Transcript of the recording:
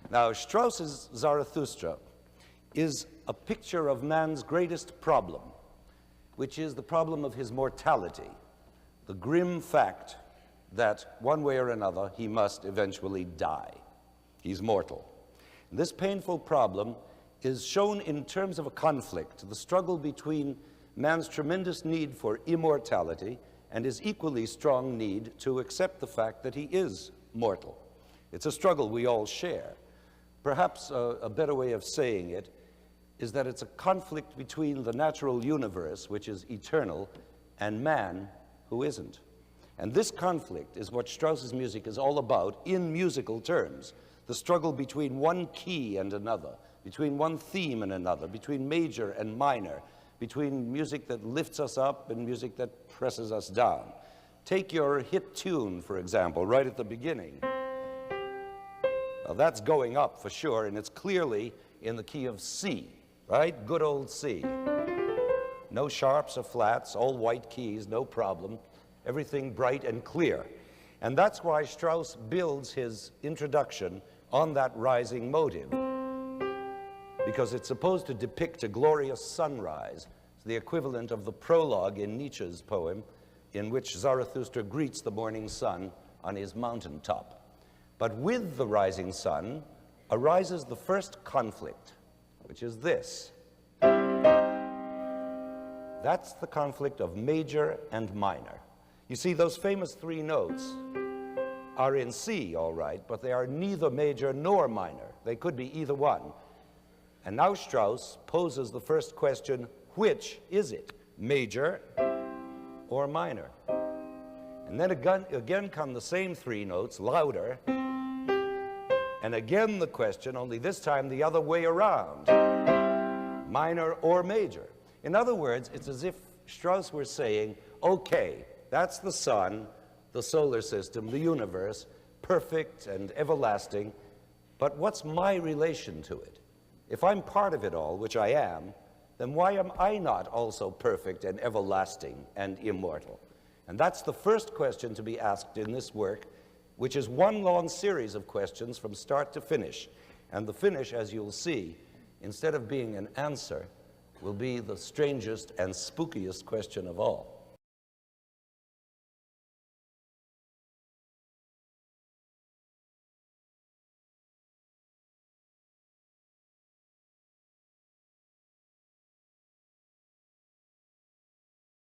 Now, Strauss's Zarathustra is a picture of man's greatest problem, which is the problem of his mortality, the grim fact that one way or another he must eventually die. He's mortal. And this painful problem is shown in terms of a conflict, the struggle between man's tremendous need for immortality and his equally strong need to accept the fact that he is mortal. It's a struggle we all share. Perhaps a better way of saying it is that it's a conflict between the natural universe, which is eternal, and man, who isn't. And this conflict is what Strauss's music is all about in musical terms. The struggle between one key and another, between one theme and another, between major and minor, between music that lifts us up and music that presses us down. Take your hit tune, for example, right at the beginning. Now, that's going up for sure, and it's clearly in the key of C, right? Good old C. No sharps or flats, all white keys, no problem. Everything bright and clear. And that's why Strauss builds his introduction on that rising motive, because it's supposed to depict a glorious sunrise. It's the equivalent of the prologue in Nietzsche's poem, in which Zarathustra greets the morning sun on his mountaintop. But with the rising sun arises the first conflict, which is this. That's the conflict of major and minor. You see, those famous three notes are in C, all right, but they are neither major nor minor. They could be either one. And now Strauss poses the first question, which is it, major or minor? And then again come the same three notes, louder, and again the question, only this time the other way around, minor or major. In other words, it's as if Strauss were saying, okay, that's the sun, the solar system, the universe, perfect and everlasting, but what's my relation to it? If I'm part of it all, which I am, then why am I not also perfect and everlasting and immortal? And that's the first question to be asked in this work, which is one long series of questions from start to finish. And the finish, as you'll see, instead of being an answer, will be the strangest and spookiest question of all.